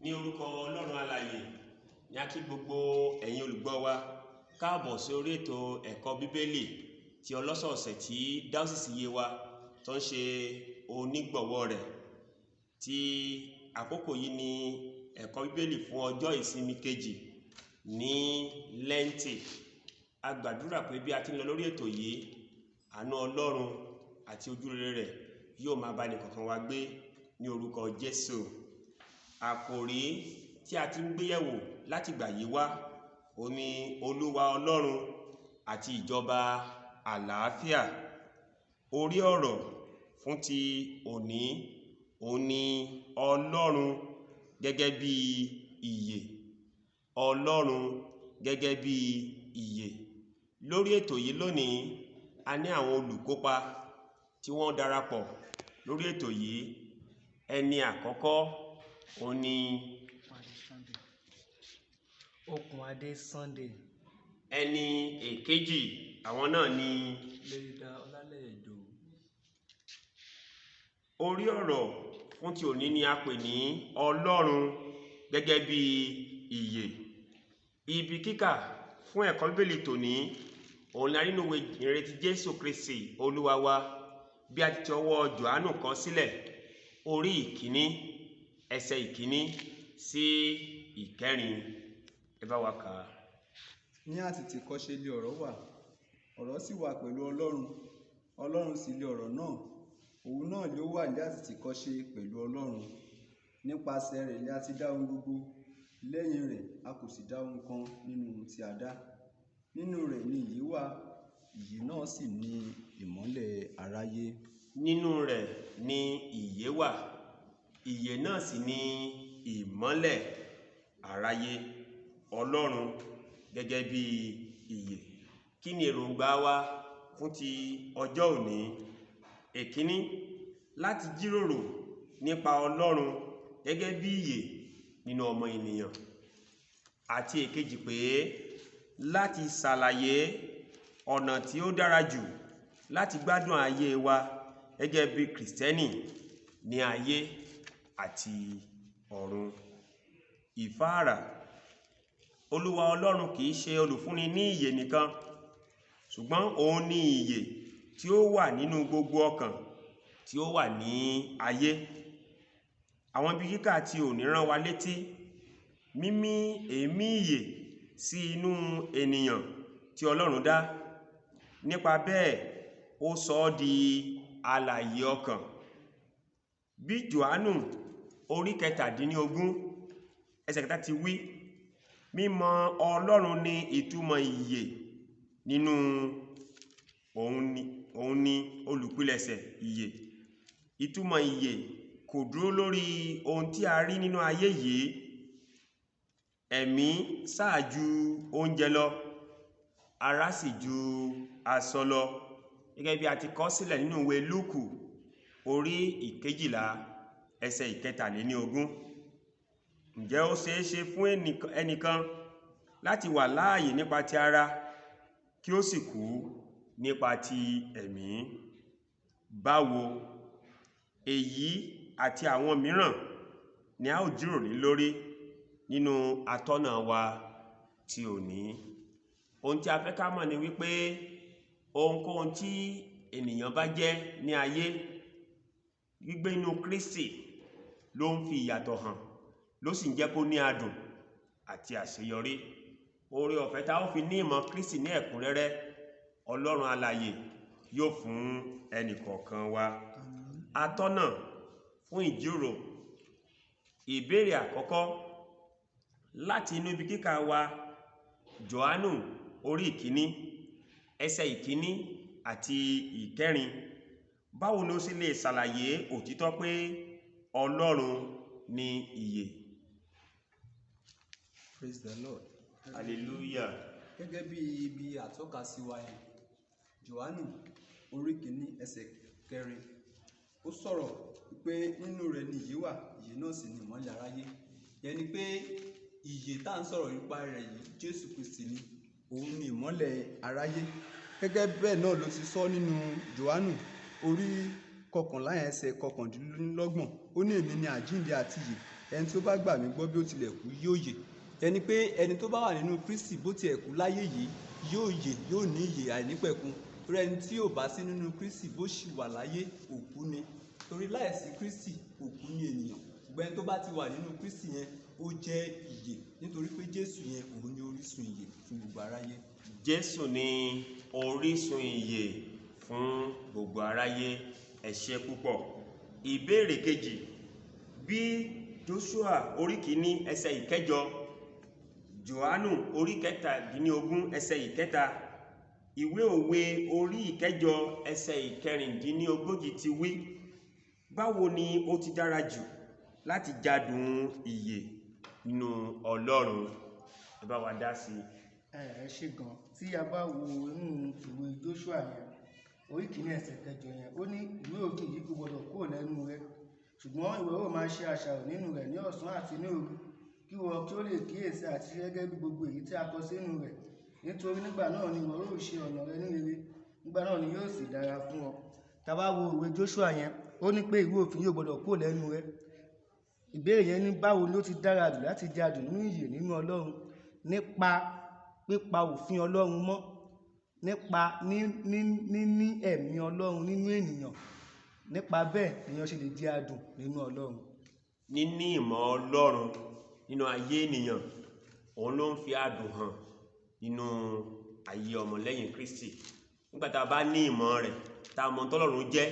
Ní orúkọ Ọlọ́run alààyè ní a kí gbogbo ẹ̀yin olùgbọ́ wa káàbọ̀ sí orí ètò ẹ̀kọ́ bíbélì tí ọlọ́sọ̀ọ̀sẹ̀ tí Diocese Yewa tó ń ṣe onígbọ̀wọ́ rẹ̀. Tí àkókò yìí ni ẹ̀kọ́ bíbélì fún ọjọ́ ìsinmi kejì ní Lẹ́ǹtì. A gbàdúrà pé bí a ti ń lọ lórí ètò yìí, àánú Ọlọ́run àti ojúrere rẹ̀ yóò máa bá ẹnìkọ̀ọ̀kan wa gbé ní orúkọ Jésù. Àkòrí tí a ti ń gbéyẹ̀wò láti gbà yìí wá òun ni Olúwa Ọlọ́run àti ìjọba àlàáfíà. Orí ọ̀rọ̀ fún ti òní òun ni Ọlọ́run gẹ́gẹ́ bí ìyè. Ọlọ́run gẹ́gẹ́ bí ìyè. Lórí ètò yìí lónìí, a ní àwọn olùkópa tí wọ́n darapọ̀ lórí ètò yìí. Ẹni àkọ́kọ́ òun ni Okunade Sunday. Ẹni èkejì àwọn náà ni Revd Olaleye. Orí ọ̀rọ̀ fún ti òní ni a pè ní Ọlọ́run gẹ́gẹ́ bí ìyè. Ibi kíkà fún ẹ̀kọ́ bíbélì tòní òun la rí nínú ìwé ìrètí Jésù Kristi Olúwa wa bí a ti ti ọwọ́ Jòhánù kọ sílẹ̀, orí ìkíní ẹsẹ̀ ìkíní sí ìkẹrin. Ẹ bá wa kà á. Ní àtètèkọ́ṣe lé ọ̀rọ̀ wà, ọ̀rọ̀ sì wà pẹ̀lú Ọlọ́run, Ọlọ́run sì lé ọ̀rọ̀ náà, òun náà ló wà ní àtètèkọ́ṣe pẹ̀lú Ọlọ́run. Nípasẹ̀ rẹ̀ ni a ti dá ohun gbogbo, lẹ́yìn rẹ̀ a kò sì dá ohun kan nínú ohun tí a dá. Nínú rẹ̀ ni ìyè wà, ìyè náà sì ni ìmọ́lẹ̀ aráyé. Nínú rẹ̀ ni ìyè wà, ìyè náà sì ni ìmọ́lẹ̀ aráyé. Ọlọ́run gẹ́gẹ́ bí ìyè. Kí ni èròǹgbà wa fún ti ọjọ́ òní? Èkíní, láti jíròrò nípa Ọlọ́run gẹ́gẹ́ bí ìyè nínú ọmọ ènìyàn. Àti èkejì pé láti ṣàlàyé ọ̀nà tí ó dára jù láti gbádùn ayé wa gẹ́gẹ́ bí Kìrìsìtẹ́nì ní ayé àti ọ̀run. Ìfáàrà. Olúwa Ọlọ́run kìí ṣe olùfúnni ní ìyè nìkan, ṣùgbọ́n òun ni ìyè tí ó wà nínú gbogbo ọkàn tí ó wà ní ayé. Àwọn ibi kíkà tí ò ní rán wa létí mímí èémí ìyè sí inú ènìyàn tí Ọlọ́run dá. Nípa bẹ́ẹ̀ ó sọ ọ́ di alààyè ọkàn. Bí Jòhánù orí 17 ẹsẹ̀ 3 ti wí, mímọ̀ Ọlọ́run ni ìtumọ̀ ìyè nínú òun ni olùpilẹ̀ṣẹ̀ ìyè. Ìtumọ̀ ìyè kò dúró lórí ohun tí a rí nínú ayé yìí. Ẹ̀mí ṣáájú oúnjẹ lọ, ara sì ju aṣọ lọ, gẹ́gẹ́ bí a ti kọ sílẹ̀ nínú ìwé Lúùkù orí 12 ẹsẹ̀ 23. Ǹjẹ́ ó ṣeé ṣe fún ẹnìkan láti wà láàyè nípa ti ara kí ó sì kú nípa ti ẹ̀mí? Báwo? Èyí àti àwọn mìíràn ni a ó jíròrò lórí nínú atọ́nà wa ti òní. Ohun tí a fẹ́ ká mọ̀ ni wípé ohunkóhun tí ènìyàn bá jẹ́ ní ayé, gbígbé inú Kristi ló ń fi ìyàtọ̀ hàn, ló sì ń jẹ́ kó ní adùn àti àṣeyọrí. Oore ọ̀fẹ́ tá ó fi ní ìmọ̀ Kristi ní ẹ̀kúnrẹ́rẹ́, Ọlọ́run alààyè yóò fún ẹnìkọ̀ọ̀kan wa. Atọ́nà fún ìjíròrò. Ìbéèrè àkọ́kọ́ láti inú ibi kíkà wa, Jòhánù orí 1 ẹsẹ̀ 1 àti 4. Báwo ni ó sì lè ṣàlàyé òtítọ́ pé Ọlọ́run ni ìyè? Praise the Lord. Hallelujah. Gẹ́gẹ́ bí ibi àtọ́ka sí wa yẹn, Jòhánù orí 1 ẹsẹ̀ 4 ó sọ̀rọ̀ pé nínú rẹ̀ ni ìyè wà, ìyè náà sì ni ìmọ́lẹ̀ aráyé. Yẹn ni pé ìyè tá ń sọ̀rọ̀ nípa rẹ̀ yìí, Jésù Kristi ni, òun ni ìmọ́lẹ̀ aráyé. Gẹ́gẹ́ bẹ́ẹ̀ náà ló ti sọ nínú Jòhánù orí 11 ẹsẹ̀ 29. Ó ní èmi ni àjíǹde àti ìyè, ẹni tí ó bá gbà mí gbọ́ bí ó tilẹ̀ kú yóò yè. Ẹni pé ẹni tó bá wà nínú Kristi bó tiẹ̀ kú láyé yìí yóò yè, yóò ní ìyè àìnípẹ̀kun. Torí ẹni tí ò bá sí nínú Kristi bó ṣì wà láyé òkú ni. Torí láìsí Kristi òkú ni ènìyàn. Ṣùgbọ́n ẹni tó bá ti wà nínú Kristi yẹn ó jẹ́ ìyè, nítorí pé Jésù yẹn òun ni orísun ìyè fún gbogbo aráyé. Jésù ni orísun ìyè fún gbogbo aráyé. Ẹ ṣé púpọ̀. Ìbéèrè kejì, bí Joshua orí kìíní ẹsẹ̀ ìkẹjọ, Jòhánù orí kẹtàdínlógún ẹsẹ̀ ìkẹta, ìwé òwe orí ìkẹjọ ẹsẹ̀ ìkẹrìndínlógójì ti wí, báwo ni ó ti dára jù láti jádùn ìyè nínú Ọlọ́run? Ẹ bá wa dá sí. Ẹ ṣé gan. Tí a bá wo inú ìwé Joshua yẹn orí kìíní ẹsẹ̀ kẹjọ yẹn, ó ní ìwé òfin yìí kò gbọdọ̀ kúrò lẹ́nu rẹ, ṣùgbọ́n ìwọ ó máa ṣe àṣàrò nínú rẹ̀ ní ọ̀sán àti ní òru, kí ìwọ kí ó lè kíyèsí àti ṣe gẹ́gẹ́ bí gbogbo èyí tí a kọ sínú rẹ̀, nítorí nígbà náà ni ìwọ ó ṣe ọ̀nà rẹ ní rere, nígbà náà ni yóò sì dára fún ọ. Tá bá wo ìwé Joshua yẹn, ó ní pé ìwé òfin yóò gbọdọ̀ kúrò lẹ́nu rẹ. Ìbéèrè yẹn ní báwo ló ti dára jù láti jádùn nínú ìyè nínú Ọlọ́run? Nípa pípa òfin Ọlọ́run mọ́, nípa níní ẹ̀mí Ọlọ́run nínú ènìyàn. Nípa bẹ́ẹ̀ èèyàn ṣe lè jẹ́ adùn nínú Ọlọ́run. Níní ìmọ̀ Ọlọ́run nínú ayé ènìyàn, òun ló ń fi adùn hàn nínú ayé ọmọlẹ́yìn Kristi. Nígbà tá a bá ní ìmọ̀ rẹ̀, tá a mọ̀ ohun tọ́lọ́run jẹ́,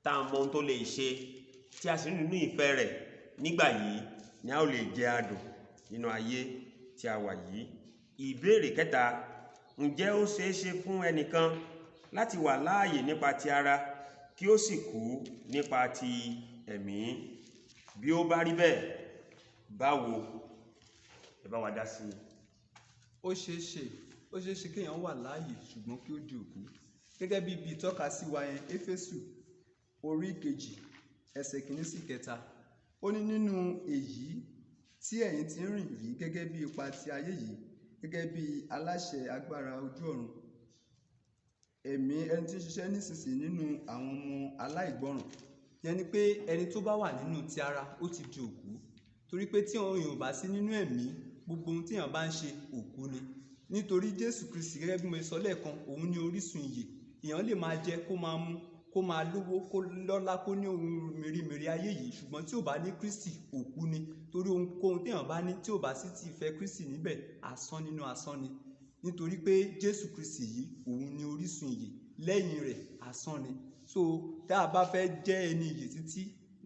tá a mọ̀ ohun tó lè ṣe, tí a sì ní nínú ìfẹ́ rẹ̀, nígbà yìí ni a ó lè jẹ́ adùn nínú ayé tí a wà yìí. Ìbéèrè kẹta, ǹjẹ́ ó ṣeé ṣe fún ẹnìkan láti wà láàyè nípa ti ara kí ó sì kú nípa ti ẹ̀mí? Bí ó bá rí bẹ́ẹ̀, báwo? Ẹ bá wa dá sí. Ó ṣeé ṣe kéèyàn wà láàyè ṣùgbọ́n kí ó di òkú. Gẹ́gẹ́ bí ibi ìtọ́ka sí wa yẹn, Éfésù orí kejì ẹsẹ̀ kìíní sí kẹta, ó ní nínú èyí tí ẹ̀yin ti ń rìn rí gẹ́gẹ́ bí ipa ti ayé yìí, gẹ́gẹ́ bí aláṣẹ agbára ojú ọ̀run, ẹ̀mí ẹni tí ń ṣiṣẹ́ nísinsìnyí nínú àwọn ọmọ aláìgbọràn. Yẹn ni pé ẹni tó bá wà nínú ti ara ó ti di òkú. Torí pé tí èèyàn ò bá sí nínú ẹ̀mí, gbogbo ohun tí èèyàn bá ń ṣe òkú ni. Nítorí Jésù Kristi gẹ́gẹ́ bí mo sọ lẹ́ẹ̀kan, òun ni orísun ìyè. Èèyàn lè máa jẹ, kó máa mu, kó máa lówó, kó lọ́lá, kó ní ohun mèremère ayé yìí, ṣùgbọ́n tí ò bá ní Kristi òkú ni. Torí ohunkóhun tí èèyàn bá ní tí ò bá sí ti ìfẹ́ Kristi níbẹ̀, asán nínú asán ni. Nítorí pé Jésù Kristi yìí òun ni orísun ìyè, lẹ́yìn rẹ̀ asán ni. So tá a bá fẹ́ jẹ́ ẹni ìyè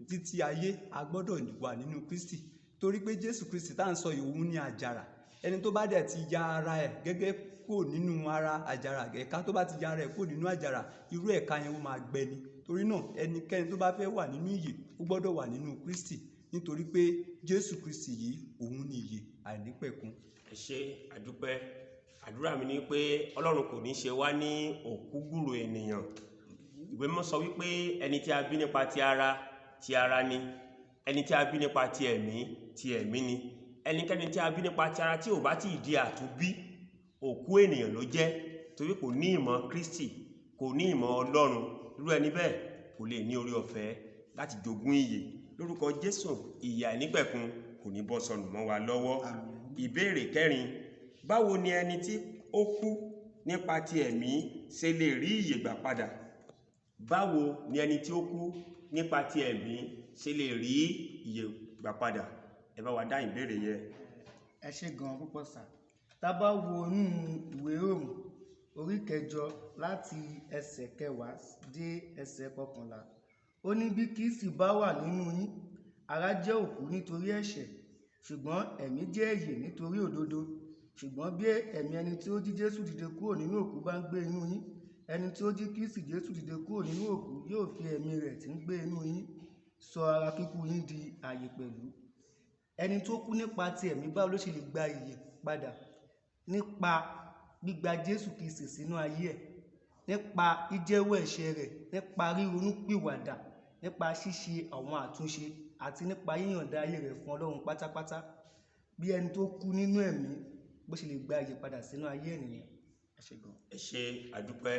títí ayé, a gbọ́dọ̀ wà nínú Kristi. Torí pé Jésù Kristi tá à ń sọ yìí òun ni àjàrà. Ẹni tó bá dẹ̀ ti ya ara ẹ̀ gẹ́gẹ́ kó nínú ara àjàrà, ẹ̀ka tó bá ti ya ara ẹ̀ kó nínú àjàrà, irú ẹ̀ka yẹn ó máa gbẹ ni. Torí náà ẹnikẹ́ni tó bá fẹ́ wà nínú ìyè ó gbọ́dọ̀ wà nínú Kristi, nítorí pé Jésù Kristi yìí òun ni ìyè àìnípẹ̀kun. Ẹ ṣé, àdúpẹ́. Àdúrà mi ni pé Ọlọ́run kò ní ṣe wá ní òkúgbùrù ènìyàn. Ìwé mímọ́ sọ wípé ẹni tí a bí nípa ti ara ni, ẹni tí a bí nípa ti ẹ̀mí ni. Ẹnikẹ́ni tí a bí nípa ti ara tí ò bá ti di àtúnbí, òkú ènìyàn ló jẹ́, torí kò ní ìmọ̀ Kristi, kò ní ìmọ̀ Ọlọ́run. Irú ẹni bẹ́ẹ̀ kò lè ní orí ọ̀fẹ́ láti jogún ìyè. Lórúkọ Jésù, ìyè àìnípẹ̀kun kò ní bọ́ sọnù mọ́ wa lọ́wọ́. Ìbéèrè kẹrin, báwo ni ẹni tí ó kú nípa ti ẹ̀mí ṣe lè rí ìyè gbà padà? Báwo ni ẹni tí ó kú nípa ti ẹ̀mí ṣe lè rí ìyè gbà padà? Ẹ bá wa dá ìbéèrè yẹn. Ẹ ṣé gan púpọ̀ sà. Tá bá wo inú ìwé Róòmù orí kẹjọ láti ẹsẹ̀ kẹwàá dé ẹsẹ̀ kọkànlá, ó ní bí Kristi bá wà nínú yín, ara jẹ́ òkú nítorí ẹ̀ṣẹ̀, ṣùgbọ́n ẹ̀mí jẹ́ ìyè nítorí òdodo. Ṣùgbọ́n bí ẹ̀mí ẹni tí ó jí Jésù dìde kúrò nínú òkú bá ń gbé inú yín, ẹni tí ó jí Kristi Jésù dìde kúrò nínú òkú yóò fi ẹ̀mí rẹ̀ tí ń gbé inú yín sọ ara kíkú yín di ààyè pẹ̀lú. Ẹni tó kú nípa ti ẹ̀mí báwo ló ṣe lè gba ìyè padà? Nípa gbígba Jésù Kristi sínú ayé ẹ̀, nípa ìjẹ́wọ́ ẹ̀ṣẹ̀ rẹ̀, nípa ríronúpìwàdà, nípa ṣíṣe àwọn àtúnṣe àti nípa yíyànda ayé rẹ̀ fún Ọlọ́run pátápátá. Bí ẹni tó kú nínú ẹ̀mí bó ṣe lè gba ìyè padà sínú ayé ènìyàn. Ẹ ṣé gan. Ẹ ṣé, àdúpẹ́.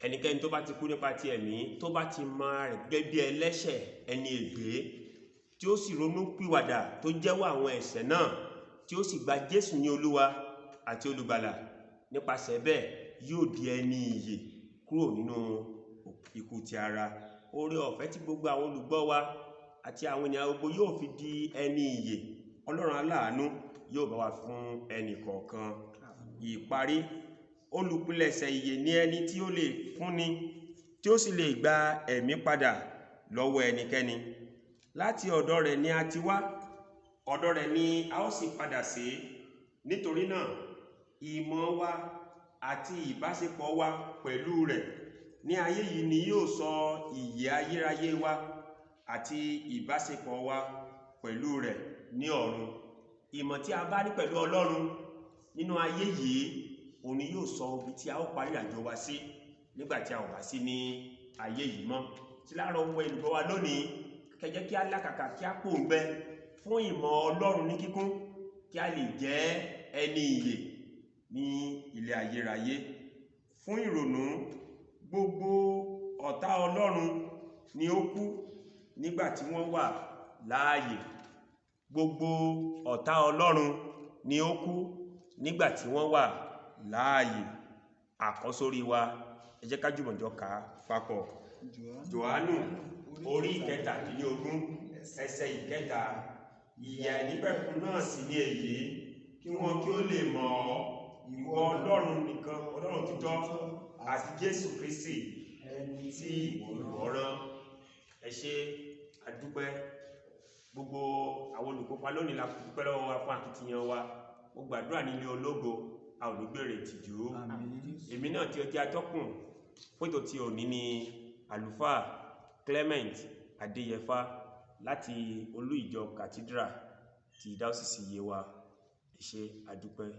Ẹnikẹ́ni tó bá ti kú nípa ti ẹ̀mí, tó bá ti mọ ara rẹ̀ gẹ́gẹ́ bí ẹlẹ́ṣẹ̀, ẹni ègbé, tí ó sì ronú pìwàdà tó jẹ́wọ́ àwọn ẹ̀ṣẹ̀ náà tí ó sì gba Jésù ní Olúwa àti Olùgbàlà, nípasẹ̀ bẹ́ẹ̀ yóò di ẹni ìyè kúrò nínú ikú ti ara. Oore ọ̀fẹ́ tí gbogbo àwọn olùgbọ́ wa àti àwọn ènìyàn gbogbo yóò fi di ẹni ìyè, Ọlọ́run aláàánú yóò bá wa fún ẹnì kọ̀ọ̀kan. Ìparí, olùpilẹ̀ṣẹ̀ ìyè ni ẹni tí ó lè fúnni tí ó sì lè gba ẹ̀mí padà lọ́wọ́ ẹnikẹ́ni. Láti ọ̀dọ̀ rẹ̀ ni a ti wá, ọ̀dọ̀ rẹ̀ ni a ó sì padà sí. Nítorí náà, ìmọ̀ wa àti ìbáṣepọ̀ wa pẹ̀lú rẹ̀ ní ayé yìí ni yóò sọ ìyè ayérayé wa àti ìbáṣepọ̀ wa pẹ̀lú rẹ̀ ní ọ̀run. Ìmọ̀ tí a bá ní pẹ̀lú Ọlọ́run nínú ayé yìí, òun ni yóò sọ ibi tí a ó parí àjọ wa sí nígbà tí a ò bá sí ní ayé yìí mọ́. Tí láàárọ̀ ohun olùgbọ́ wa lónìí, kẹjẹ́ kí a lákàkà kí a pòǹgbẹ fún ìmọ̀ Ọlọ́run ní kíkún, kí a lè jẹ́ ẹni ìyè ní ilé ayérayé. Fún ìrònú, gbogbo ọ̀tá Ọlọ́run ni ó kú nígbà tí wọ́n wà láàyè. Gbogbo ọ̀tá Ọlọ́run ni ó kú nígbà tí wọ́n wà láàyè. Àkọ́sórí wa, ẹ jẹ́ ká jùmọ̀ jọ kà papọ̀. Jòhánù orí 17 ẹsẹ̀ 3. Ìyè àìnípẹ̀kun náà sì ni èyí, kí wọn kí ó lè mọ̀ ọ́, ìwọ Ọlọ́run nìkan, Ọlọ́run títọ́, àti Jésù Kristi ẹni tí ìwọ rán. Ẹ ṣé, a dúpẹ́. Gbogbo àwọn olùkópa lónìí la dúpẹ́ lọ́wọ́ wa fún akitiyan wa. Mo gbàdúrà nílé ológo, a ò ní gbèrè ìtìjú. Èmi náà tí ó jẹ́ atọ́kùn fún ètò tí òní ni àlùfáà Clement Adeyefa láti olú ìjọ Cathedral ti Diocese Yewa. Ẹ ṣé, a dúpẹ́.